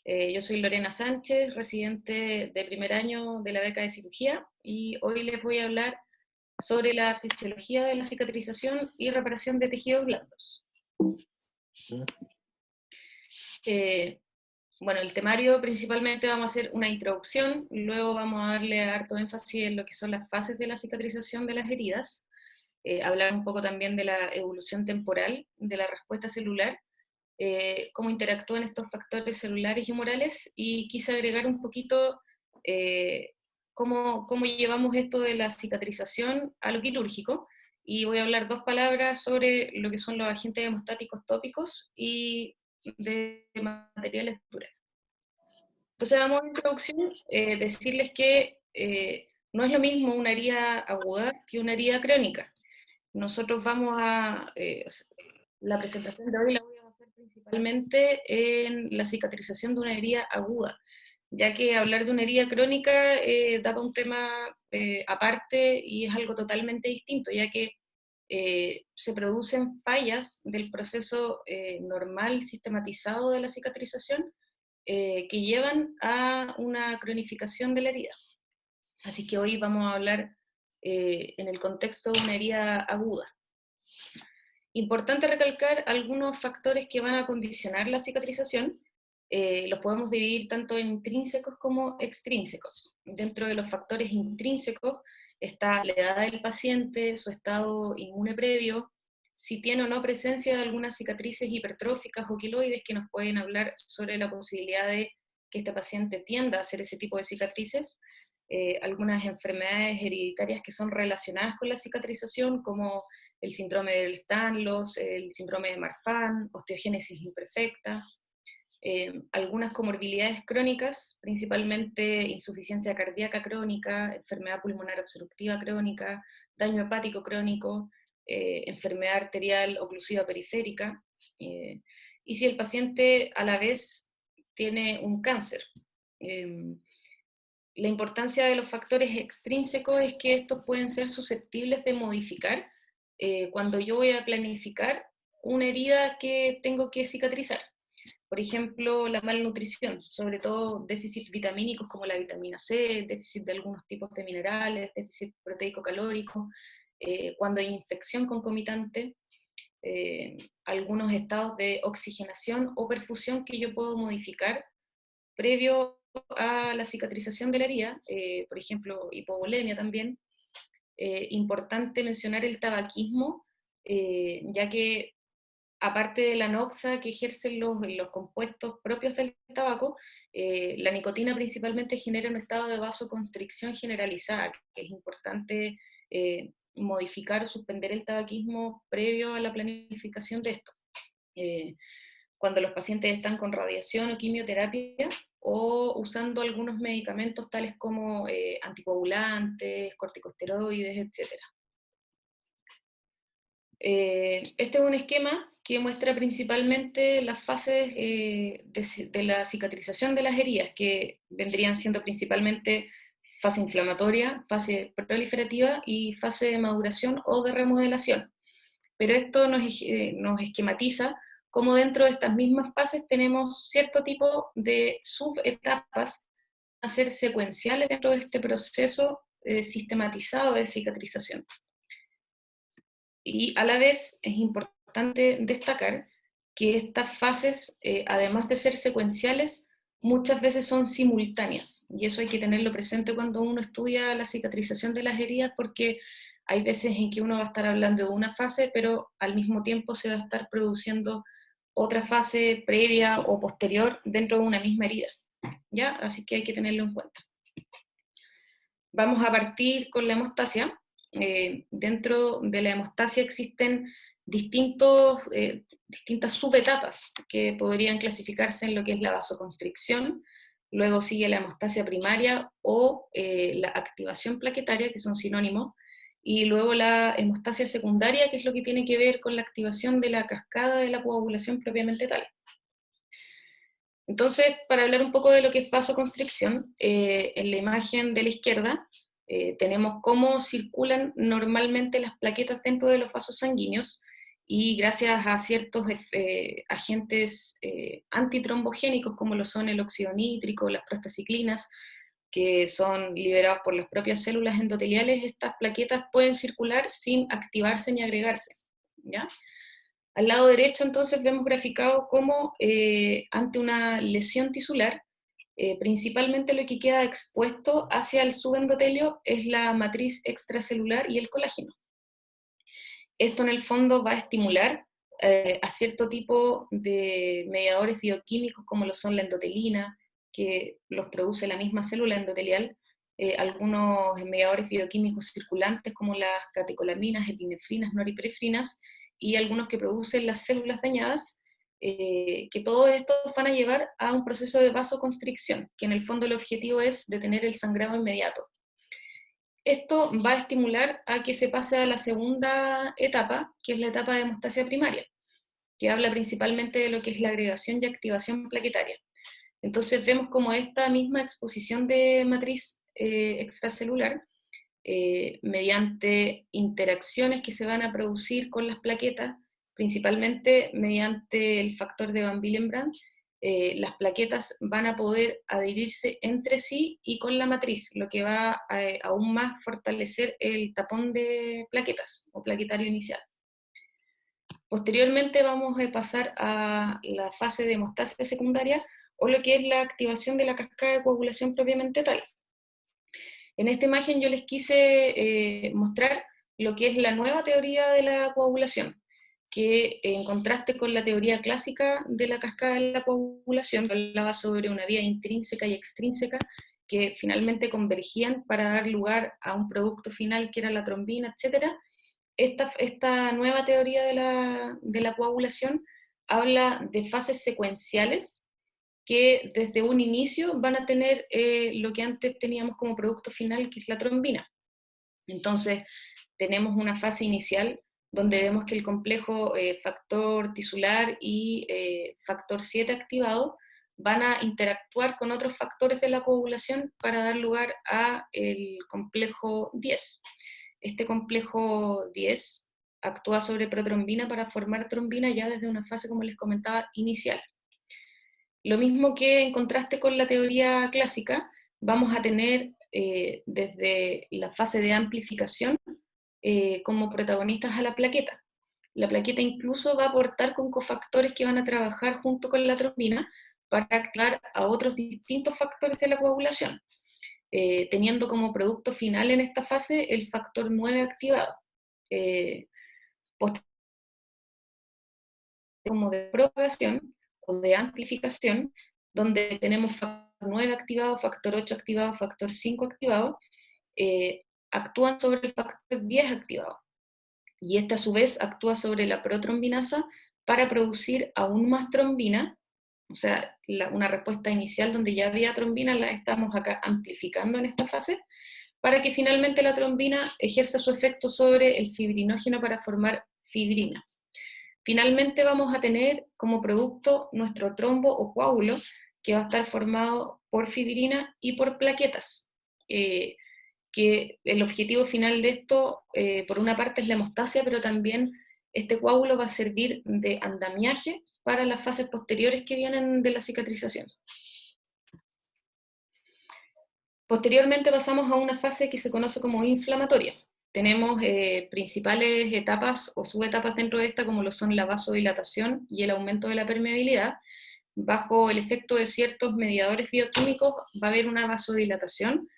Yo soy Lorena Sánchez, residente de primer año de la beca de cirugía, y hoy les voy a hablar sobre la fisiología de la cicatrización y reparación de tejidos blandos. Bueno, el temario principalmente vamos a hacer una introducción, luego vamos a darle harto énfasis en lo que son las fases de la cicatrización de las heridas, hablar un poco también de la evolución temporal de la respuesta celular, cómo interactúan estos factores celulares y humorales, y quise agregar un poquito cómo llevamos esto de la cicatrización a lo quirúrgico, y voy a hablar dos palabras sobre lo que son los agentes hemostáticos tópicos y de materiales durales. Entonces vamos a introducción, decirles que no es lo mismo una herida aguda que una herida crónica. Nosotros vamos a, la presentación de hoy la voy a hacer principalmente en la cicatrización de una herida aguda, ya que hablar de una herida crónica da para un tema aparte y es algo totalmente distinto, ya que se producen fallas del proceso normal, sistematizado de la cicatrización, que llevan a una cronificación de la herida. Así que hoy vamos a hablar en el contexto de una herida aguda. Importante recalcar algunos factores que van a condicionar la cicatrización. Los podemos dividir tanto en intrínsecos como extrínsecos. Dentro de los factores intrínsecos está la edad del paciente, su estado inmune previo, si tiene o no presencia de algunas cicatrices hipertróficas o quiloides que nos pueden hablar sobre la posibilidad de que este paciente tienda a hacer ese tipo de cicatrices, algunas enfermedades hereditarias que son relacionadas con la cicatrización, como el síndrome de Ehlers-Danlos, el síndrome de Marfan, osteogénesis imperfecta, algunas comorbilidades crónicas, principalmente insuficiencia cardíaca crónica, enfermedad pulmonar obstructiva crónica, daño hepático crónico, enfermedad arterial oclusiva periférica, y si el paciente a la vez tiene un cáncer. La importancia de los factores extrínsecos es que estos pueden ser susceptibles de modificar cuando yo voy a planificar una herida que tengo que cicatrizar. Por ejemplo, la malnutrición, sobre todo déficit vitamínicos como la vitamina C, déficit de algunos tipos de minerales, déficit proteico-calórico, cuando hay infección concomitante, algunos estados de oxigenación o perfusión que yo puedo modificar previo a la cicatrización de la herida, por ejemplo, hipovolemia también. Importante mencionar el tabaquismo, ya que aparte de la noxa que ejercen los compuestos propios del tabaco, la nicotina principalmente genera un estado de vasoconstricción generalizada, que es importante modificar o suspender el tabaquismo previo a la planificación de esto. Cuando los pacientes están con radiación o quimioterapia, o usando algunos medicamentos tales como anticoagulantes, corticosteroides, etc. Este es un esquema que muestra principalmente las fases de la cicatrización de las heridas, que vendrían siendo principalmente fase inflamatoria, fase proliferativa y fase de maduración o de remodelación. Pero esto nos esquematiza cómo dentro de estas mismas fases tenemos cierto tipo de subetapas a ser secuenciales dentro de este proceso sistematizado de cicatrización. Y a la vez es importante destacar que estas fases, además de ser secuenciales, muchas veces son simultáneas, y eso hay que tenerlo presente cuando uno estudia la cicatrización de las heridas, porque hay veces en que uno va a estar hablando de una fase, pero al mismo tiempo se va a estar produciendo otra fase previa o posterior dentro de una misma herida, ¿ya? Así que hay que tenerlo en cuenta. Vamos a partir con la hemostasia. Dentro de la hemostasia existen distintas subetapas que podrían clasificarse en lo que es la vasoconstricción, luego sigue la hemostasia primaria o la activación plaquetaria, que son sinónimos, y luego la hemostasia secundaria, que es lo que tiene que ver con la activación de la cascada de la coagulación propiamente tal. Entonces, para hablar un poco de lo que es vasoconstricción, en la imagen de la izquierda tenemos cómo circulan normalmente las plaquetas dentro de los vasos sanguíneos, y gracias a ciertos agentes antitrombogénicos, como lo son el óxido nítrico, las prostaciclinas, que son liberados por las propias células endoteliales, estas plaquetas pueden circular sin activarse ni agregarse, ¿ya? Al lado derecho, entonces, vemos graficado cómo ante una lesión tisular, principalmente lo que queda expuesto hacia el subendotelio es la matriz extracelular y el colágeno. Esto en el fondo va a estimular a cierto tipo de mediadores bioquímicos como lo son la endotelina, que los produce la misma célula endotelial, algunos mediadores bioquímicos circulantes como las catecolaminas, epinefrinas, noripinefrinas, y algunos que producen las células dañadas, que todos estos van a llevar a un proceso de vasoconstricción, que en el fondo el objetivo es detener el sangrado inmediato. Esto va a estimular a que se pase a la segunda etapa, que es la etapa de hemostasia primaria, que habla principalmente de lo que es la agregación y activación plaquetaria. Entonces vemos como esta misma exposición de matriz extracelular, mediante interacciones que se van a producir con las plaquetas, principalmente mediante el factor de Van Willebrand, las plaquetas van a poder adherirse entre sí y con la matriz, lo que va a aún más fortalecer el tapón de plaquetas o plaquetario inicial. Posteriormente vamos a pasar a la fase de hemostasia secundaria, o lo que es la activación de la cascada de coagulación propiamente tal. En esta imagen yo les quise mostrar lo que es la nueva teoría de la coagulación, que en contraste con la teoría clásica de la cascada de la coagulación, hablaba sobre una vía intrínseca y extrínseca que finalmente convergían para dar lugar a un producto final que era la trombina, etc. Esta nueva teoría de la coagulación habla de fases secuenciales que desde un inicio van a tener lo que antes teníamos como producto final, que es la trombina. Entonces, tenemos una fase inicial donde vemos que el complejo factor tisular y factor 7 activado van a interactuar con otros factores de la coagulación para dar lugar a el complejo 10. Este complejo 10 actúa sobre protrombina para formar trombina ya desde una fase, como les comentaba, inicial. Lo mismo que en contraste con la teoría clásica, vamos a tener desde la fase de amplificación como protagonistas a la plaqueta. La plaqueta incluso va a aportar con cofactores que van a trabajar junto con la trombina para activar a otros distintos factores de la coagulación, teniendo como producto final en esta fase el factor 9 activado. Como de propagación o de amplificación, donde tenemos factor 9 activado, factor 8 activado, factor 5 activado, actúan sobre el factor 10 activado. Y este a su vez actúa sobre la protrombinasa para producir aún más trombina, o sea, una respuesta inicial donde ya había trombina la estamos acá amplificando en esta fase, para que finalmente la trombina ejerza su efecto sobre el fibrinógeno para formar fibrina. Finalmente vamos a tener como producto nuestro trombo o coágulo, que va a estar formado por fibrina y por plaquetas, que el objetivo final de esto, por una parte es la hemostasia, pero también este coágulo va a servir de andamiaje para las fases posteriores que vienen de la cicatrización. Posteriormente pasamos a una fase que se conoce como inflamatoria. Tenemos principales etapas o subetapas dentro de esta, como lo son la vasodilatación y el aumento de la permeabilidad. Bajo el efecto de ciertos mediadores bioquímicos va a haber una vasodilatación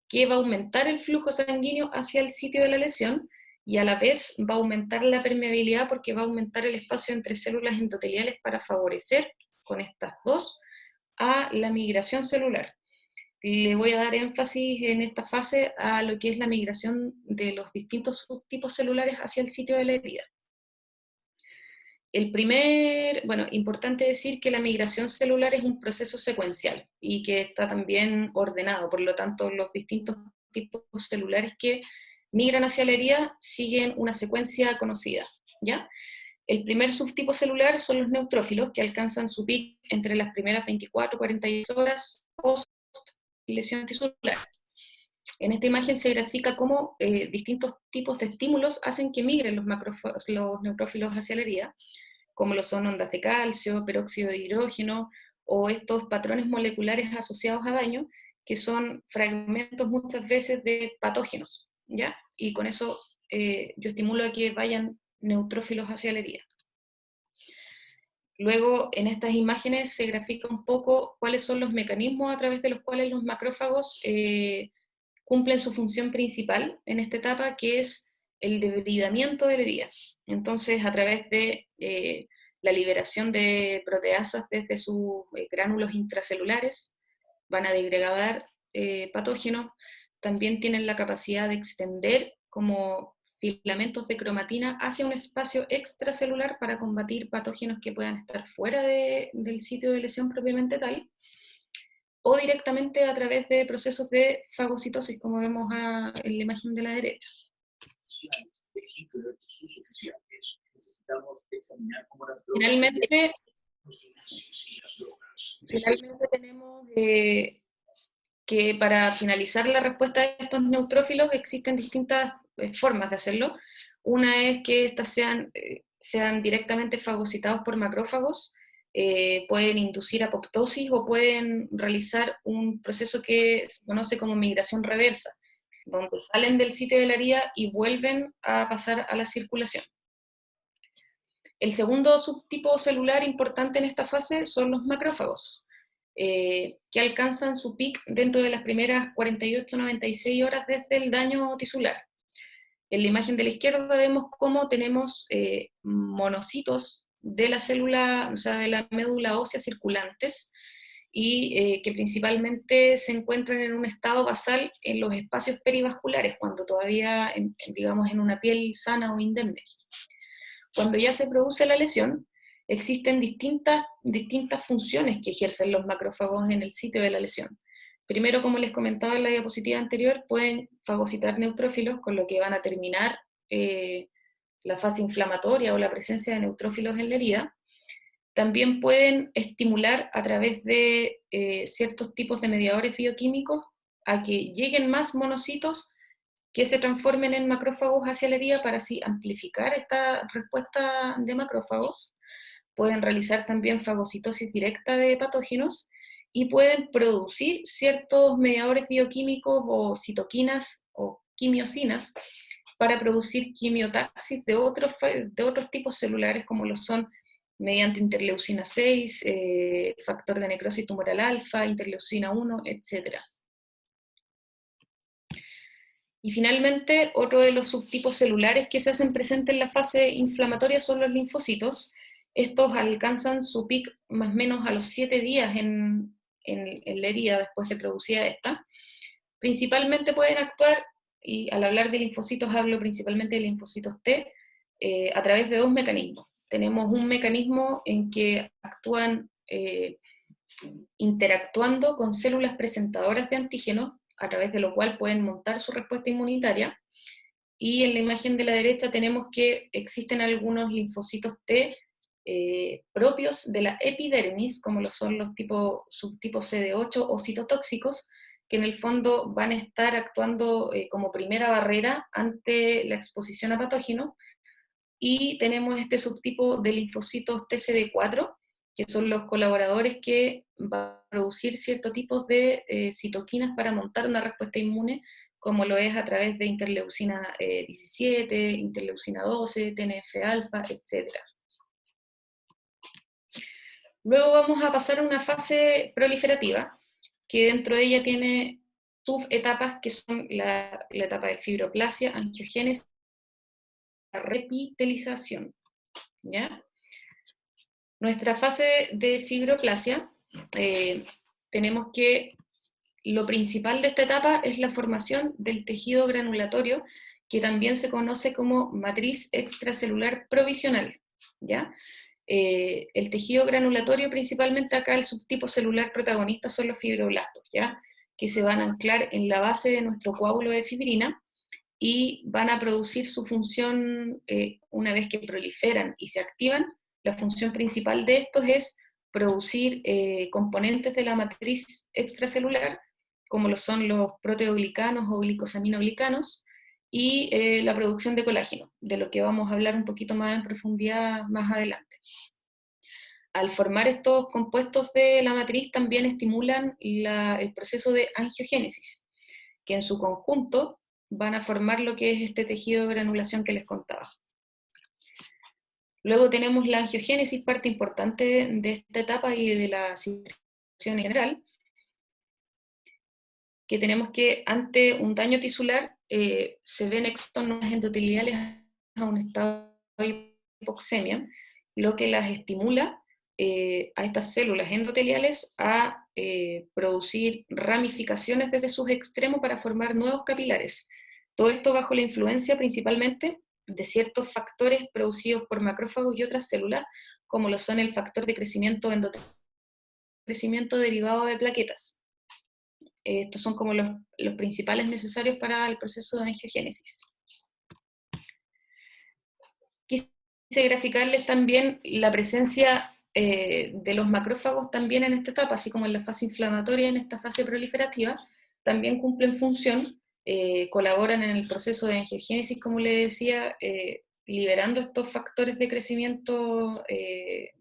que va a aumentar el flujo sanguíneo hacia el sitio de la lesión, y a la vez va a aumentar la permeabilidad porque va a aumentar el espacio entre células endoteliales para favorecer con estas dos a la migración celular. Le voy a dar énfasis en esta fase a lo que es la migración de los distintos subtipos celulares hacia el sitio de la herida. Importante decir que la migración celular es un proceso secuencial y que está también ordenado, por lo tanto los distintos tipos celulares que migran hacia la herida siguen una secuencia conocida, ¿ya? El primer subtipo celular son los neutrófilos, que alcanzan su pico entre las primeras 24 y 48 horas post lesión tisular. En esta imagen se grafica cómo distintos tipos de estímulos hacen que migren los neutrófilos hacia la herida, como lo son ondas de calcio, peróxido de hidrógeno, o estos patrones moleculares asociados a daño, que son fragmentos muchas veces de patógenos, ¿ya? Y con eso yo estimulo a que vayan neutrófilos hacia la herida. Luego, en estas imágenes se grafica un poco cuáles son los mecanismos a través de los cuales los macrófagos cumplen su función principal en esta etapa, que es el debridamiento de la herida. Entonces, a través de la liberación de proteasas desde sus gránulos intracelulares, van a degradar patógenos, también tienen la capacidad de extender como filamentos de cromatina hacia un espacio extracelular para combatir patógenos que puedan estar fuera del sitio de lesión propiamente tal, o directamente a través de procesos de fagocitosis, como vemos en la imagen de la derecha. Finalmente tenemos que para finalizar la respuesta de estos neutrófilos existen distintas formas de hacerlo. Una es que estas sean directamente fagocitados por macrófagos, pueden inducir apoptosis o pueden realizar un proceso que se conoce como migración reversa, donde salen del sitio de la herida y vuelven a pasar a la circulación. El segundo subtipo celular importante en esta fase son los macrófagos, que alcanzan su pic dentro de las primeras 48-96 horas desde el daño tisular. En la imagen de la izquierda vemos cómo tenemos monocitos de la célula, o sea, de la médula ósea circulantes, y que principalmente se encuentran en un estado basal en los espacios perivasculares, cuando todavía, digamos, en una piel sana o indemne. Cuando ya se produce la lesión, existen distintas funciones que ejercen los macrófagos en el sitio de la lesión. Primero, como les comentaba en la diapositiva anterior, pueden fagocitar neutrófilos, con lo que van a terminar la fase inflamatoria o la presencia de neutrófilos en la herida. También pueden estimular a través de ciertos tipos de mediadores bioquímicos a que lleguen más monocitos que se transformen en macrófagos hacia la herida para así amplificar esta respuesta de macrófagos. Pueden realizar también fagocitosis directa de patógenos y pueden producir ciertos mediadores bioquímicos o citoquinas o quimiosinas para producir quimiotaxis de otros tipos celulares, como lo son mediante interleucina 6, factor de necrosis tumoral alfa, interleucina 1, etc. Y finalmente, otro de los subtipos celulares que se hacen presentes en la fase inflamatoria son los linfocitos. Estos alcanzan su pic más o menos a los 7 días en la herida después de producida esta. Principalmente pueden actuar, y al hablar de linfocitos hablo principalmente de linfocitos T, a través de dos mecanismos. Tenemos un mecanismo en que actúan interactuando con células presentadoras de antígenos, a través de lo cual pueden montar su respuesta inmunitaria. Y en la imagen de la derecha tenemos que existen algunos linfocitos T propios de la epidermis, como lo son los subtipos CD8 o citotóxicos, que en el fondo van a estar actuando como primera barrera ante la exposición a patógenos. Y tenemos este subtipo de linfocitos TCD4, que son los colaboradores que van a producir ciertos tipos de citoquinas para montar una respuesta inmune, como lo es a través de interleucina 17, interleucina 12, TNF-alfa, etc. Luego vamos a pasar a una fase proliferativa, que dentro de ella tiene subetapas que son la etapa de fibroplasia, angiogénesis, repitelización, ¿ya? Nuestra fase de fibroplasia, tenemos que lo principal de esta etapa es la formación del tejido granulatorio, que también se conoce como matriz extracelular provisional, ¿ya? El tejido granulatorio, principalmente acá el subtipo celular protagonista son los fibroblastos, ¿ya? Que se van a anclar en la base de nuestro coágulo de fibrina y van a producir su función, una vez que proliferan y se activan, la función principal de estos es producir componentes de la matriz extracelular, como lo son los proteoglicanos o glicosaminoglicanos, y la producción de colágeno, de lo que vamos a hablar un poquito más en profundidad más adelante. Al formar estos compuestos de la matriz también estimulan el proceso de angiogénesis, que en su conjunto van a formar lo que es este tejido de granulación que les contaba. Luego tenemos la angiogénesis, parte importante de esta etapa y de la cicatrización en general, que tenemos que ante un daño tisular se ven expuestos endoteliales a un estado de hipoxemia, lo que las estimula a estas células endoteliales a producir ramificaciones desde sus extremos para formar nuevos capilares. Todo esto bajo la influencia principalmente de ciertos factores producidos por macrófagos y otras células, como lo son el factor de crecimiento endotelial, crecimiento derivado de plaquetas. Estos son como los principales necesarios para el proceso de angiogénesis. Quise graficarles también la presencia de los macrófagos también en esta etapa, así como en la fase inflamatoria, en esta fase proliferativa, también cumplen función, colaboran en el proceso de angiogénesis, como les decía, liberando estos factores de crecimiento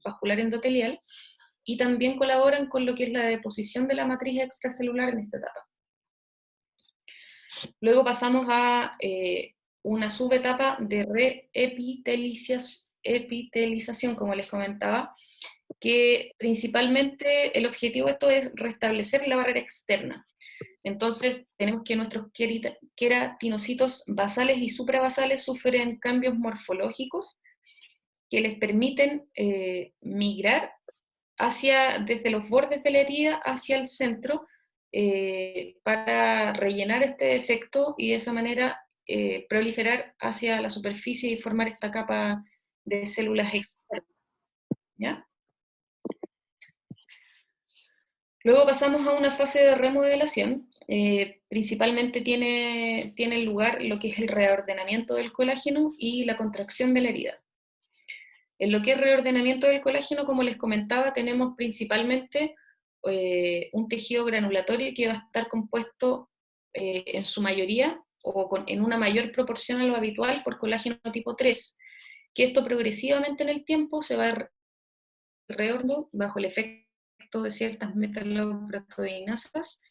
vascular endotelial, y también colaboran con lo que es la deposición de la matriz extracelular en esta etapa. Luego pasamos a una subetapa de reepitelización, como les comentaba, que principalmente el objetivo de esto es restablecer la barrera externa. Entonces tenemos que nuestros queratinocitos basales y suprabasales sufren cambios morfológicos que les permiten migrar desde los bordes de la herida hacia el centro, para rellenar este defecto y de esa manera proliferar hacia la superficie y formar esta capa de células externas. ¿Ya? Luego pasamos a una fase de remodelación. Principalmente tiene lugar lo que es el reordenamiento del colágeno y la contracción de la herida. En lo que es reordenamiento del colágeno, como les comentaba, tenemos principalmente un tejido granulatorio que va a estar compuesto en su mayoría o en una mayor proporción a lo habitual por colágeno tipo 3, que esto progresivamente en el tiempo se va reordenando bajo el efecto de ciertas metaloproteinasas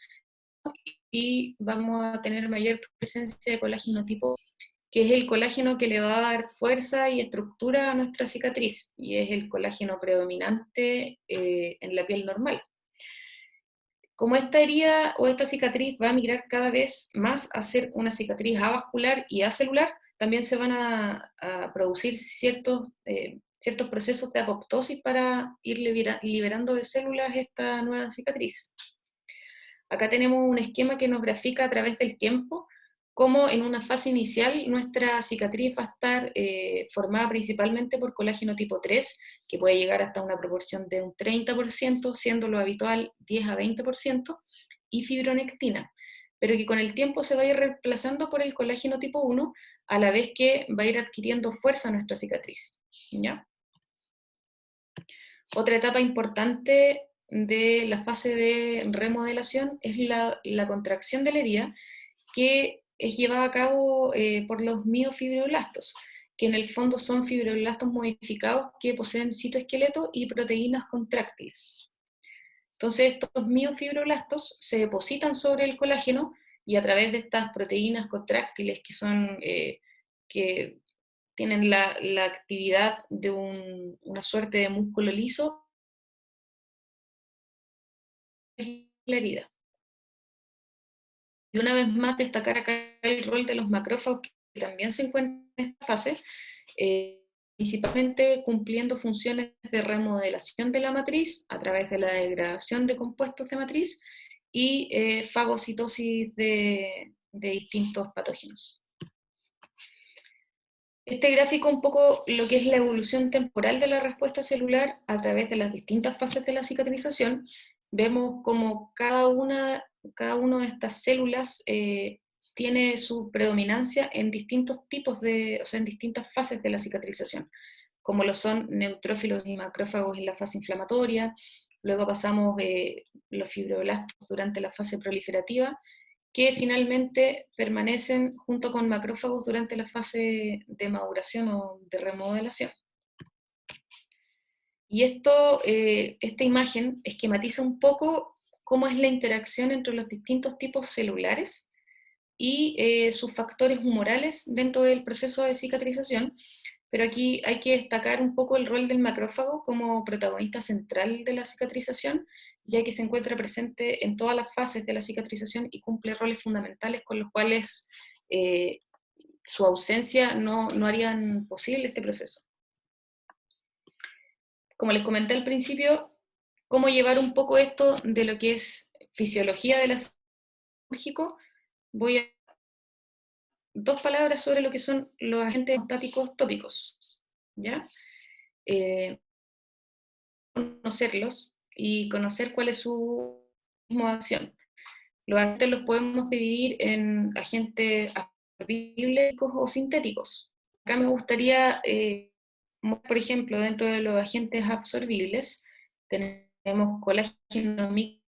y vamos a tener mayor presencia de colágeno tipo, que es el colágeno que le va a dar fuerza y estructura a nuestra cicatriz, y es el colágeno predominante en la piel normal. Como esta herida o esta cicatriz va a migrar cada vez más a ser una cicatriz avascular y acelular, también se van a producir ciertos procesos de apoptosis para ir liberando de células esta nueva cicatriz. Acá tenemos un esquema que nos grafica a través del tiempo cómo en una fase inicial nuestra cicatriz va a estar formada principalmente por colágeno tipo 3, que puede llegar hasta una proporción de un 30%, siendo lo habitual 10 a 20%, y fibronectina, pero que con el tiempo se va a ir reemplazando por el colágeno tipo 1, a la vez que va a ir adquiriendo fuerza nuestra cicatriz. ¿Ya? Otra etapa importante de la fase de remodelación es la contracción de la herida, que es llevada a cabo por los miofibroblastos, que en el fondo son fibroblastos modificados que poseen citoesqueleto y proteínas contráctiles. Entonces estos miofibroblastos se depositan sobre el colágeno y a través de estas proteínas contráctiles que tienen la actividad de una suerte de músculo liso, la herida. Y una vez más destacar acá el rol de los macrófagos, que también se encuentran en esta fase, principalmente cumpliendo funciones de remodelación de la matriz a través de la degradación de compuestos de matriz y fagocitosis de distintos patógenos. Este gráfico un poco lo que es la evolución temporal de la respuesta celular a través de las distintas fases de la cicatrización. Vemos como cada una de estas células tiene su predominancia en distintos tipos en distintas fases de la cicatrización, como lo son neutrófilos y macrófagos en la fase inflamatoria, luego pasamos los fibroblastos durante la fase proliferativa, que finalmente permanecen junto con macrófagos durante la fase de maduración o de remodelación. Y esta imagen esquematiza un poco cómo es la interacción entre los distintos tipos celulares y sus factores humorales dentro del proceso de cicatrización, pero aquí hay que destacar un poco el rol del macrófago como protagonista central de la cicatrización, ya que se encuentra presente en todas las fases de la cicatrización y cumple roles fundamentales con los cuales su ausencia no harían posible este proceso. Como les comenté al principio, cómo llevar un poco esto de lo que es fisiología del ácido lisérgico, voy a dos palabras sobre lo que son los agentes hemostáticos tópicos, ¿ya? Conocerlos y conocer cuál es su mecanismo de acción. Los agentes los podemos dividir en agentes absorbibles o sintéticos. Acá me gustaría, por ejemplo, dentro de los agentes absorbibles, tenemos colágeno mixto,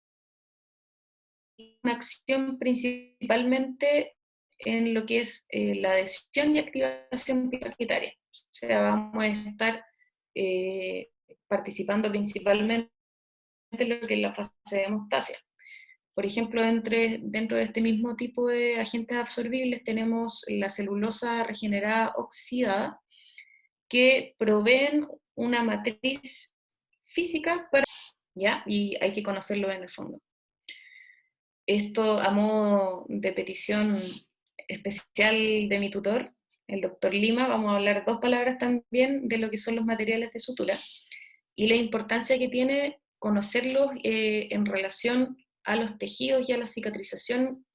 una acción principalmente en lo que es la adhesión y activación plaquetaria. O sea, vamos a estar participando principalmente en lo que es la fase de hemostasia. Por ejemplo, dentro de este mismo tipo de agentes absorbibles tenemos la celulosa regenerada oxidada, que proveen una matriz física para, ¿ya? Y hay que conocerlo en el fondo. Esto a modo de petición especial de mi tutor, el doctor Lima, vamos a hablar dos palabras también de lo que son los materiales de sutura y la importancia que tiene conocerlos en relación a los tejidos y a la cicatrización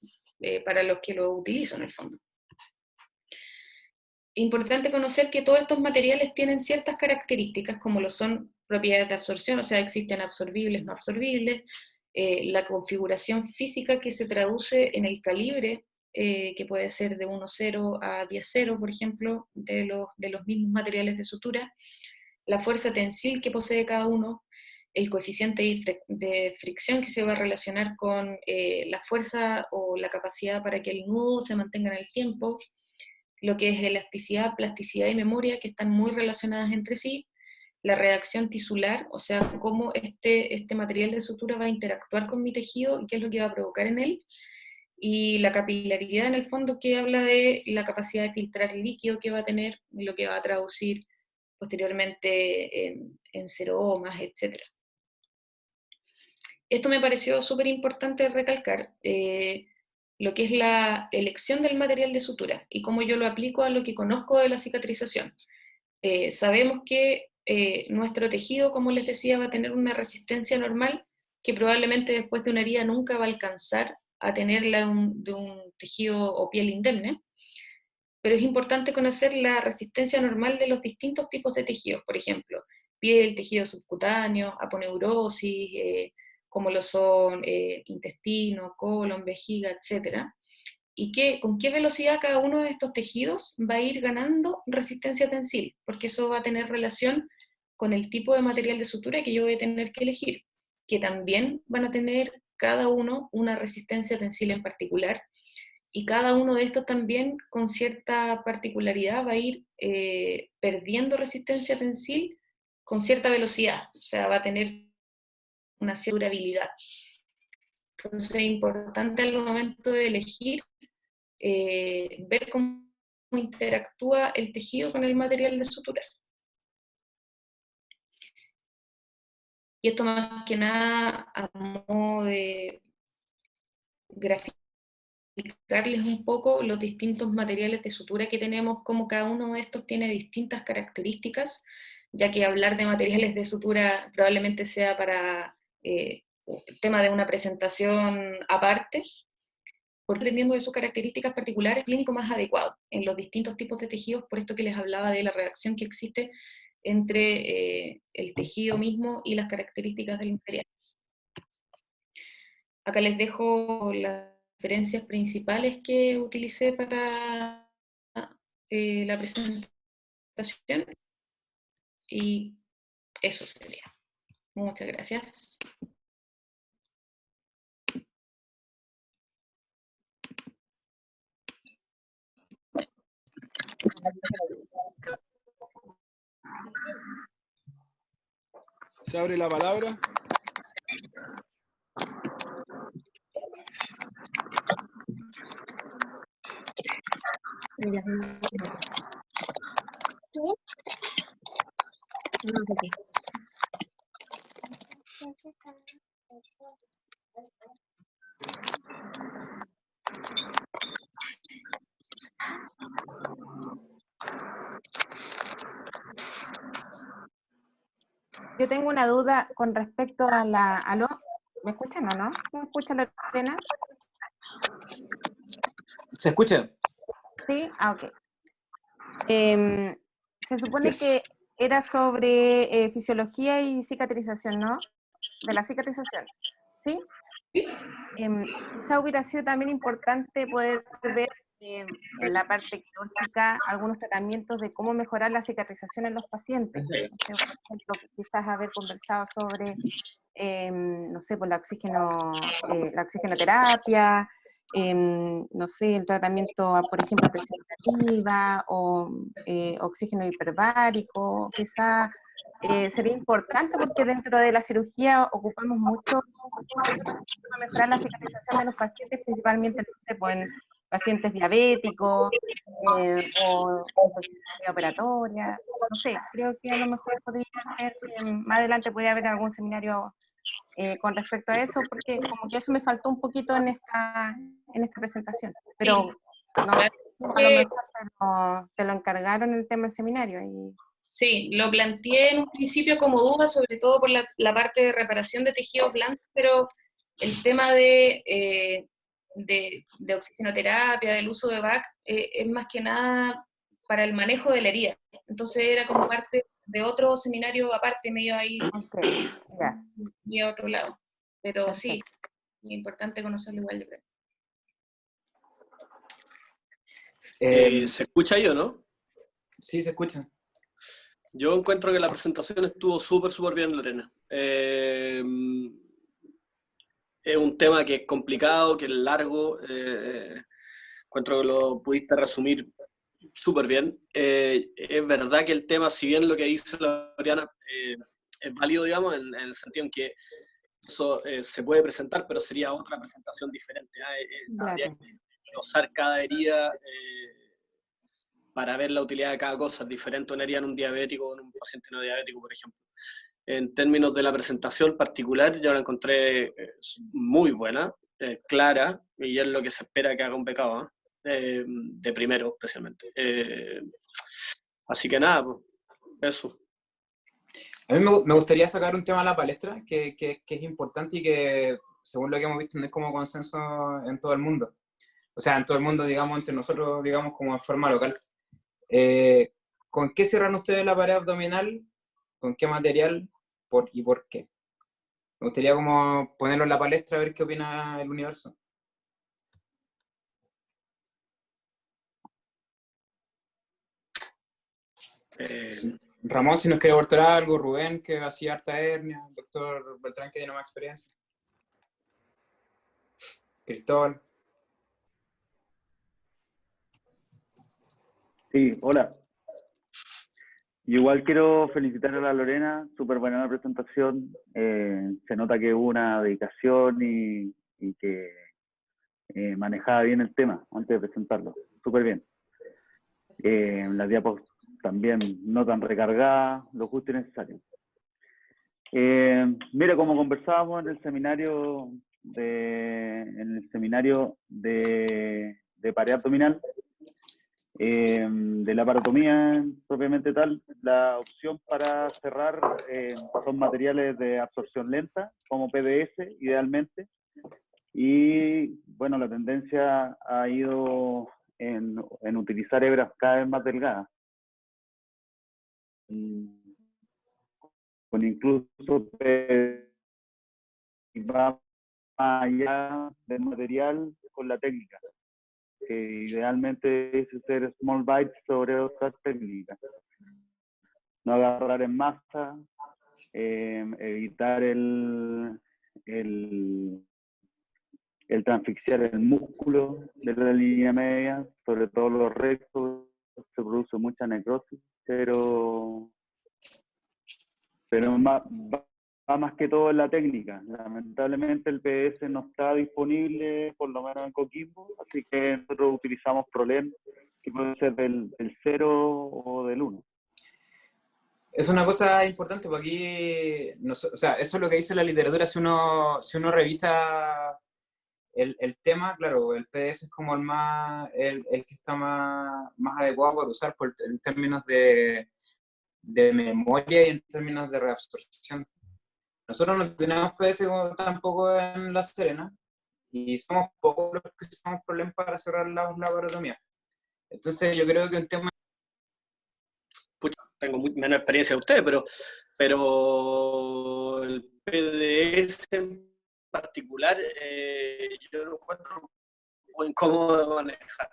para los que lo utilizo en el fondo. Importante conocer que todos estos materiales tienen ciertas características, como lo son propiedades de absorción, o sea, existen absorbibles, no absorbibles, la configuración física que se traduce en el calibre, que puede ser de 1,0 a 10,0, por ejemplo, de los mismos materiales de sutura, la fuerza tensil que posee cada uno, el coeficiente de fricción que se va a relacionar con la fuerza o la capacidad para que el nudo se mantenga en el tiempo, lo que es elasticidad, plasticidad y memoria, que están muy relacionadas entre sí, la reacción tisular, o sea, cómo este material de sutura va a interactuar con mi tejido y qué es lo que va a provocar en él, y la capilaridad en el fondo, que habla de la capacidad de filtrar el líquido que va a tener, lo que va a traducir posteriormente en seromas, etc. Esto me pareció súper importante recalcar, lo que es la elección del material de sutura y cómo yo lo aplico a lo que conozco de la cicatrización. Sabemos que nuestro tejido, como les decía, va a tener una resistencia normal que probablemente después de una herida nunca va a alcanzar a tenerla de un tejido o piel indemne, pero es importante conocer la resistencia normal de los distintos tipos de tejidos, por ejemplo, piel, tejido subcutáneo, aponeurosis, como lo son intestino, colon, vejiga, etc. Y con qué velocidad cada uno de estos tejidos va a ir ganando resistencia tensil, porque eso va a tener relación con el tipo de material de sutura que yo voy a tener que elegir, que también van a tener cada uno una resistencia tensil en particular, y cada uno de estos también con cierta particularidad va a ir perdiendo resistencia tensil con cierta velocidad, o sea, va a tener una cierta durabilidad. Entonces es importante al momento de elegir ver cómo interactúa el tejido con el material de sutura. Y esto más que nada a modo de graficarles un poco los distintos materiales de sutura que tenemos, como cada uno de estos tiene distintas características, ya que hablar de materiales de sutura probablemente sea para el tema de una presentación aparte, porque dependiendo de sus características particulares, clínico más adecuado en los distintos tipos de tejidos, por esto que les hablaba de la reacción que existe entre el tejido mismo y las características del material. Acá les dejo las referencias principales que utilicé para la presentación, y eso sería. Muchas gracias. Se abre la palabra. Yo tengo una duda con respecto a la... ¿Aló? ¿Me escuchan o no? ¿Me escucha Lorena? ¿Se escucha? Sí, ok. Se supone que era sobre fisiología y cicatrización, ¿no? De la cicatrización, ¿sí? Quizá hubiera sido también importante poder ver en la parte quirúrgica algunos tratamientos de cómo mejorar la cicatrización en los pacientes. No sé, por ejemplo, quizás haber conversado sobre, no sé, pues la oxigenoterapia, no sé, el tratamiento, por ejemplo, a presión negativa o oxígeno hiperbárico, quizá sería importante porque dentro de la cirugía ocupamos mucho para mejorar la cicatrización de los pacientes, principalmente, no sé, pues, en pacientes diabéticos o infecciones operatoria, no sé, creo que a lo mejor podría ser, más adelante podría haber algún seminario con respecto a eso, porque como que eso me faltó un poquito en esta presentación, pero Sí, no, a lo mejor te lo encargaron en el tema del seminario. Sí, lo planteé en un principio como duda, sobre todo por la parte de reparación de tejidos blandos, pero el tema de oxigenoterapia, del uso de VAC, es más que nada para el manejo de la herida. Entonces era como parte de otro seminario aparte, medio ahí, Ya. y a otro lado. Pero Perfecto. sí, es importante conocerlo igual de pronto. ¿Se escucha ahí o no? Sí, se escucha. Yo encuentro que la presentación estuvo súper bien, Lorena. Es un tema que es complicado, que es largo. Encuentro que lo pudiste resumir súper bien. Es verdad que el tema, si bien lo que dice Lorena es válido, digamos, en el sentido en que eso se puede presentar, pero sería otra presentación diferente. Habría que usar cada herida para ver la utilidad de cada cosa. Es diferente una herida en un diabético o en un paciente no diabético, por ejemplo. En términos de la presentación particular, yo la encontré muy buena, clara, y es lo que se espera que haga un becado, de primero especialmente. Así que nada, pues, eso. A mí me gustaría sacar un tema a la palestra que es importante y que, según lo que hemos visto, no es como consenso en todo el mundo. O sea, en todo el mundo, digamos, entre nosotros, digamos, como en forma local. ¿Con qué cierran ustedes la pared abdominal? ¿Con qué material? ¿Y por qué? Me gustaría como ponerlo en la palestra a ver qué opina el universo. Ramón, si nos quiere aportar algo, Rubén, que hacía harta hernia, doctor Beltrán, que tiene más experiencia. Cristóbal. Sí, hola. Igual quiero felicitar a la Lorena, súper buena la presentación. Se nota que hubo una dedicación y que manejaba bien el tema antes de presentarlo. Súper bien. Las diapos también no tan recargadas, lo justo y necesario. Mira, como conversábamos en el seminario de pared abdominal, de la parotomía propiamente tal, la opción para cerrar son materiales de absorción lenta, como PDS idealmente, y bueno, la tendencia ha ido en utilizar hebras cada vez más delgadas, con incluso va más allá del material con la técnica, que idealmente es hacer small bites sobre otras técnicas. No agarrar en masa, evitar el transfixiar el músculo de la línea media, sobre todo los rectos, se produce mucha necrosis, pero va más que todo en la técnica. Lamentablemente el PS no está disponible, por lo menos en Coquimbo, así que nosotros utilizamos Prolem, que puede ser del 0 o del 1. Es una cosa importante porque aquí, o sea, eso es lo que dice la literatura. Si uno revisa el tema, claro, el PDS es como el que está más adecuado para usar en términos de memoria y en términos de reabsorción. Nosotros no tenemos PDS tampoco en La Serena y somos pocos los que usamos problemas para cerrar la laboratomía. Entonces yo creo que un tema... Tengo menos experiencia que ustedes, pero el PDS en particular yo lo encuentro muy incómodo de manejar.